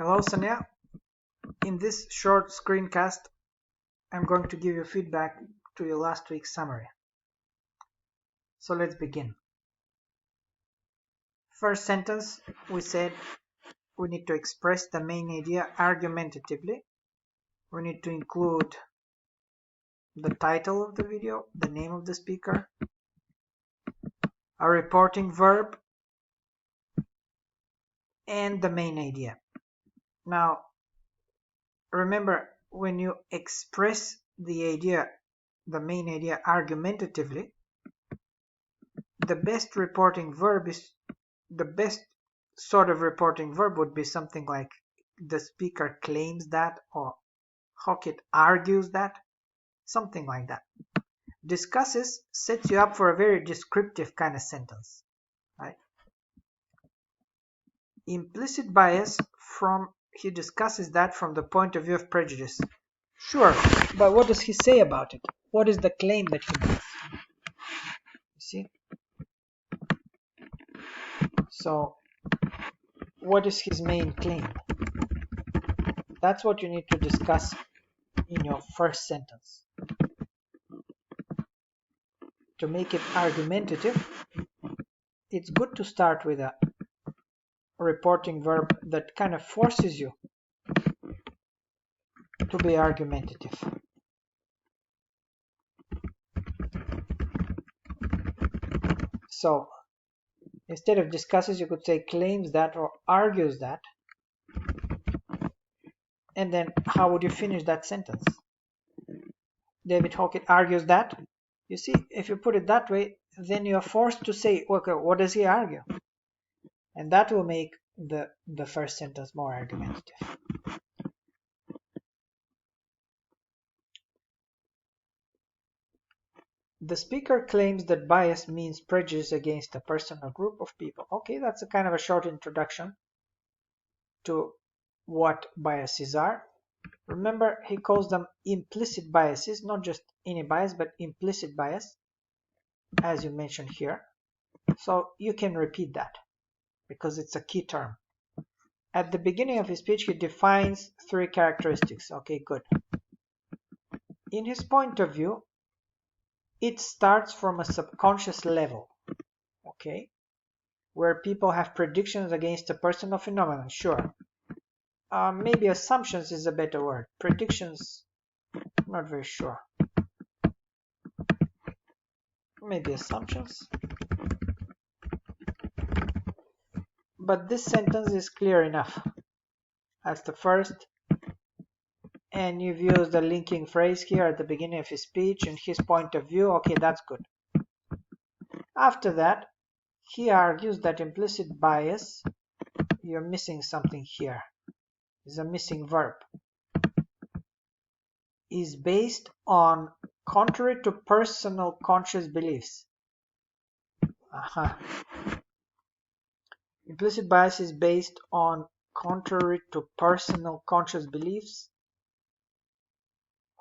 Hello, Sonia. In this short screencast, I'm going to give you feedback to your last week's summary. So let's begin. First sentence, we said we need to express the main idea argumentatively. We need to include the title of the video, the name of the speaker, a reporting verb, and the main idea. Now, remember, when you express the idea, the main idea argumentatively, the best sort of reporting verb would be something like the speaker claims that, or Hockett argues that, something like that. Discusses sets you up for a very descriptive kind of sentence, right? Implicit bias, he discusses that from the point of view of prejudice. Sure, but what does he say about it? What is the claim that he makes? You see? So, what is his main claim? That's what you need to discuss in your first sentence. To make it argumentative, it's good to start with a reporting verb that kind of forces you to be argumentative. So, instead of discusses, you could say claims that or argues that. And then how would you finish that sentence? David Hockett argues that. You see, if you put it that way, then you are forced to say, okay, what does he argue? And that will make the first sentence more argumentative. The speaker claims that bias means prejudice against a person or group of people. Okay, that's a kind of a short introduction to what biases are. Remember, he calls them implicit biases, not just any bias, but implicit bias, as you mentioned here. So you can repeat that because it's a key term. At the beginning of his speech, he defines 3 characteristics. Okay, good. In his point of view, it starts from a subconscious level, okay, where people have predictions against a person or phenomenon. Sure. Maybe assumptions is a better word. Predictions, not very sure. Maybe assumptions. But this sentence is clear enough. That's the first. And you've used the linking phrase here at the beginning of his speech and his point of view. Okay, that's good. After that, he argues that implicit bias, you're missing something here. Is a missing verb. Is based on contrary to personal conscious beliefs. Implicit bias is based on contrary to personal conscious beliefs.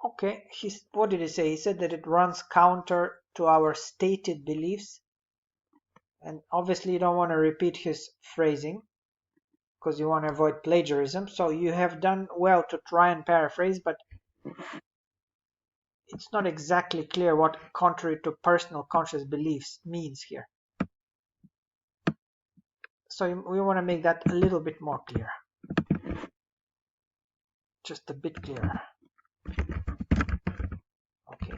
Okay, what did he say? He said that it runs counter to our stated beliefs. And obviously you don't want to repeat his phrasing because you want to avoid plagiarism. So you have done well to try and paraphrase, but it's not exactly clear what contrary to personal conscious beliefs means here. So we want to make that a little bit more clear. Just a bit clearer. Okay.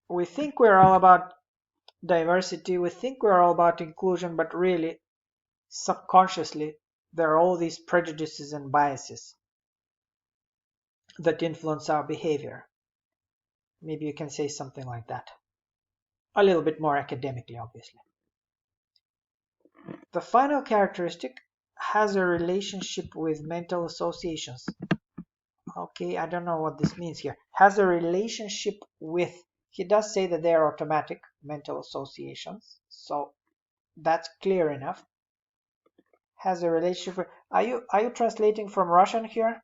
We think we're all about diversity, we think we're all about inclusion, but really, subconsciously, there are all these prejudices and biases that influence our behavior. Maybe you can say something like that. A little bit more academically, obviously. The final characteristic has a relationship with mental associations. Okay, I don't know what this means here. Has a relationship with, he does say that they are automatic mental associations, so that's clear enough. Has a relationship with, are you translating from Russian here?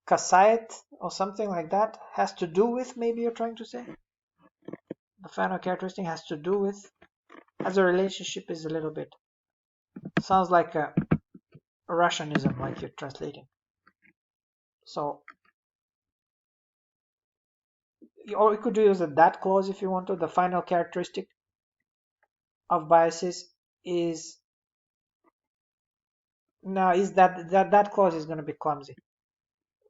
Kasayet or something like that? Has to do with, maybe you're trying to say? The final characteristic has to do with, has a relationship is a little bit Sounds like a Russianism, like you're translating. So, or you could use that clause if you want to. The final characteristic of biases is now is that clause is going to be clumsy.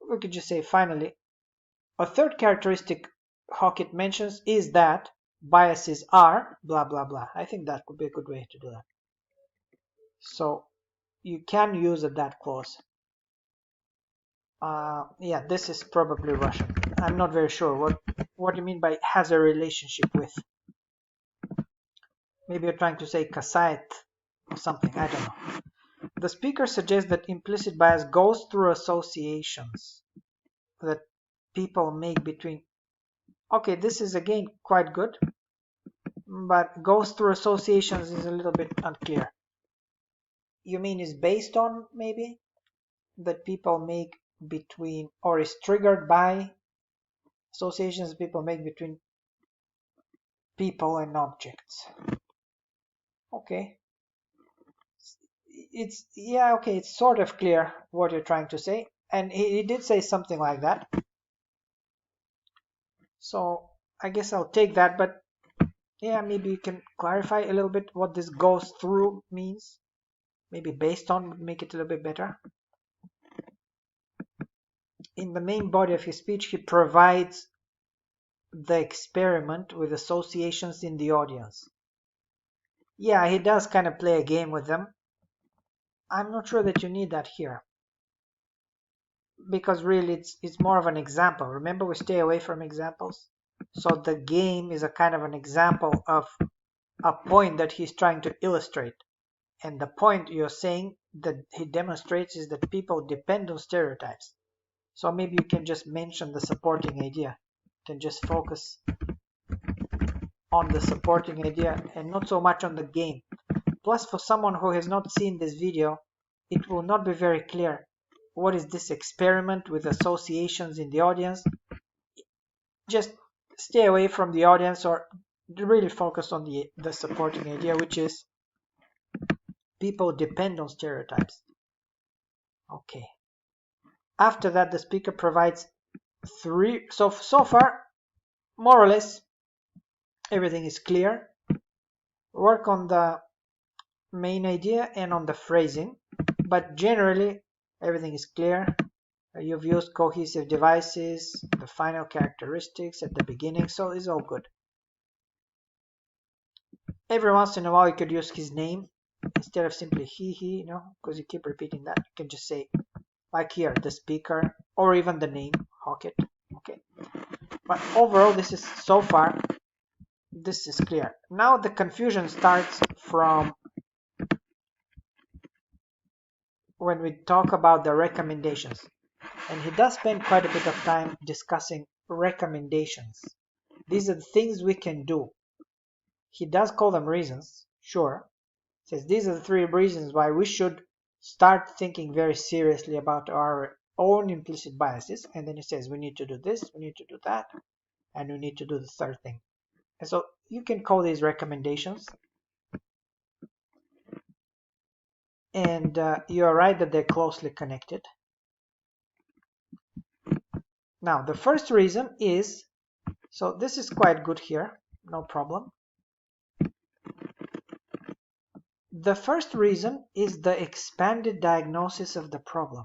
We could just say finally, a third characteristic Hockett mentions is that biases are blah blah blah. I think that could be a good way to do that. So you can use a that clause. Yeah, this is probably Russian. I'm not very sure what you mean by has a relationship with. Maybe you're trying to say kasait or something. I don't know. The speaker suggests that implicit bias goes through associations that people make between. Okay, this is again quite good, but goes through associations is a little bit unclear. You mean is based on maybe that people make between or is triggered by associations people make between people and objects. Okay. It's sort of clear what you're trying to say. And he did say something like that. So I guess I'll take that, but yeah, maybe you can clarify a little bit what this goes through means. Maybe based on would make it a little bit better. In the main body of his speech, he provides the experiment with associations in the audience. Yeah, he does kind of play a game with them. I'm not sure that you need that here. Because really it's more of an example. Remember, we stay away from examples. So the game is a kind of an example of a point that he's trying to illustrate. And the point you're saying that he demonstrates is that people depend on stereotypes. So maybe you can just mention the supporting idea. You can just focus on the supporting idea and not so much on the game. Plus, for someone who has not seen this video, it will not be very clear. What is this experiment with associations in the audience? Just stay away from the audience or really focus on the supporting idea, which is people depend on stereotypes. Okay. After that, the speaker provides three. So far, more or less, everything is clear. Work on the main idea and on the phrasing, but generally, everything is clear. You've used cohesive devices, the final characteristics at the beginning, so it's all good. Every once in a while, you could use his name instead of simply he, because you keep repeating that. You can just say, like here, the speaker, or even the name, Hockett. Okay. But overall, so far, this is clear. Now the confusion starts from when we talk about the recommendations. And he does spend quite a bit of time discussing recommendations. These are the things we can do. He does call them reasons, sure. Says these are the three reasons why we should start thinking very seriously about our own implicit biases. And then he says we need to do this, we need to do that, and we need to do the third thing. And so you can call these recommendations. And you're right that they're closely connected. Now, the first reason is, so this is quite good here, no problem. The first reason is the expanded diagnosis of the problem,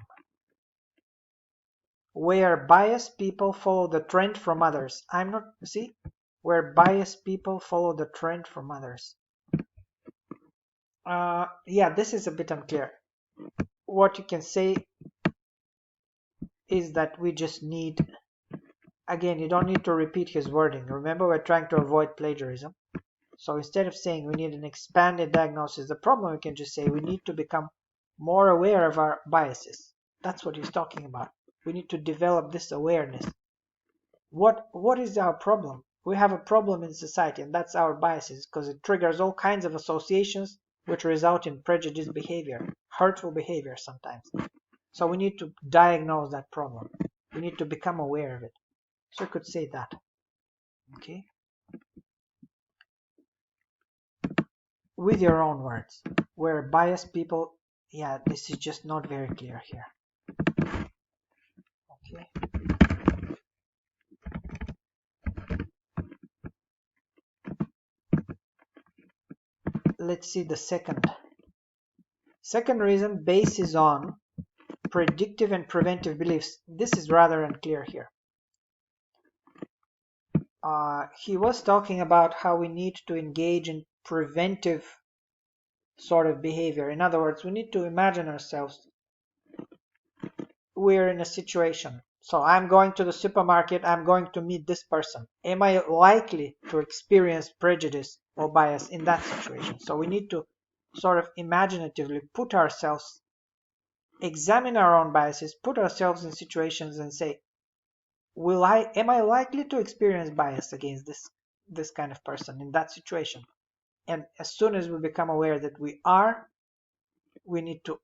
where biased people follow the trend from others. Where biased people follow the trend from others. Yeah, this is a bit unclear. What you can say is that we just need, again, you don't need to repeat his wording. Remember, we're trying to avoid plagiarism. So instead of saying we need an expanded diagnosis of the problem, we can just say we need to become more aware of our biases. That's what he's talking about. We need to develop this awareness. What is our problem? We have a problem in society, and that's our biases, because it triggers all kinds of associations which result in prejudiced behavior, hurtful behavior sometimes. So we need to diagnose that problem. We need to become aware of it. So you could say that. With your own words. where biased people, yeah, this is just not very clear here. Okay. Let's see the second reason, basis on predictive and preventive beliefs. This is rather unclear here. He was talking about how we need to engage in preventive sort of behavior. In other words, we need to imagine ourselves we're in a situation. So I'm going to the supermarket, I'm going to meet this person. Am I likely to experience prejudice or bias in that situation? So we need to sort of imaginatively put ourselves, examine our own biases, put ourselves in situations and say, am I likely to experience bias against this kind of person in that situation? And as soon as we become aware that we are, we need to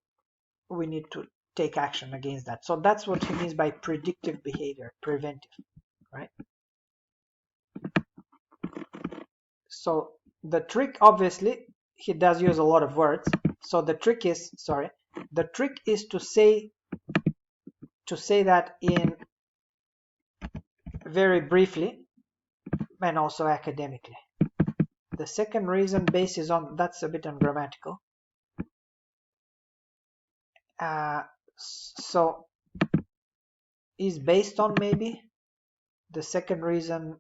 take action against that. So that's what he means by predictive behavior, preventive, right? So the trick, obviously, he does use a lot of words. So the trick is to say that in very briefly and also academically. The second reason basis on, that's a bit ungrammatical. So is based on, maybe. The second reason,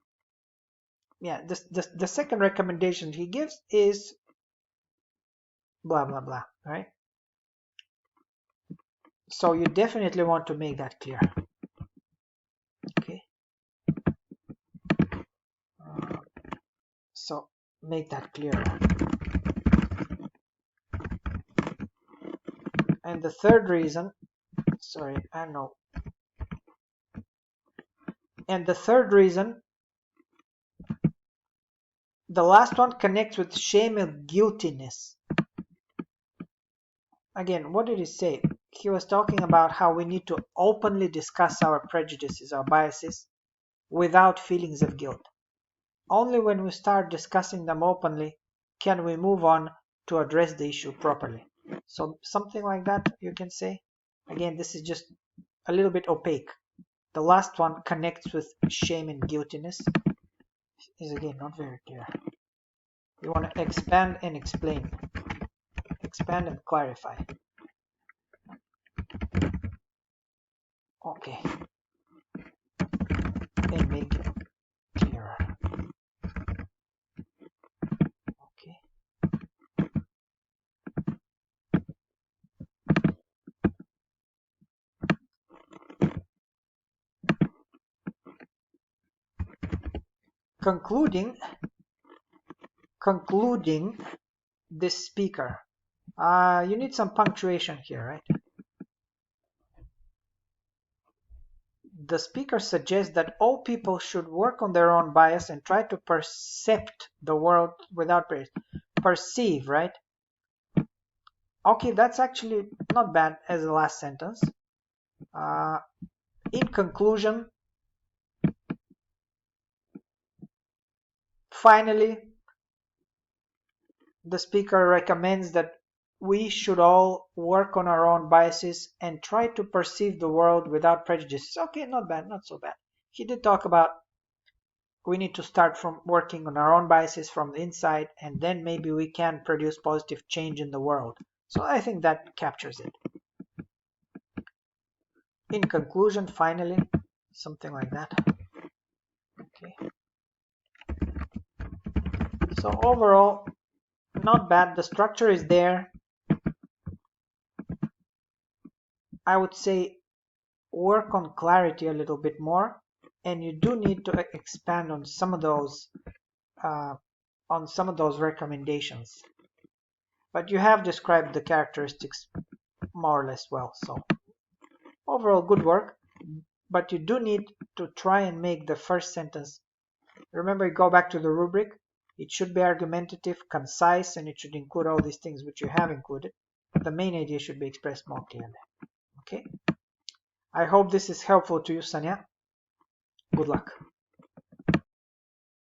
yeah, the second recommendation he gives is blah blah blah, right? So you definitely want to make that clear. Okay. So make that clear. And the third reason, sorry, I don't know. And the third reason, the last one, connects with shame and guiltiness. Again, what did he say? He was talking about how we need to openly discuss our prejudices, our biases, without feelings of guilt. Only when we start discussing them openly can we move on to address the issue properly. So something like that you can say. Again, this is just a little bit opaque. The last one connects with shame and guiltiness. Is again not very clear. You want to expand and explain. Expand and clarify. Okay. And make it clearer. Okay. Concluding this speaker. You need some punctuation here, right? The speaker suggests that all people should work on their own bias and try to percept the world without perceive, right? Okay, that's actually not bad as the last sentence. In conclusion, finally, the speaker recommends that we should all work on our own biases and try to perceive the world without prejudices. Okay, not bad, not so bad. He did talk about we need to start from working on our own biases from the inside, and then maybe we can produce positive change in the world. So I think that captures it. In conclusion, finally, something like that. Okay. So overall, not bad. The structure is there. I would say work on clarity a little bit more, and you do need to expand on some of those recommendations. But you have described the characteristics more or less well. So overall, good work. But you do need to try and make the first sentence. Remember, you go back to the rubric. It should be argumentative, concise, and it should include all these things which you have included. But the main idea should be expressed more clearly. Okay? I hope this is helpful to you, Sanya. Good luck.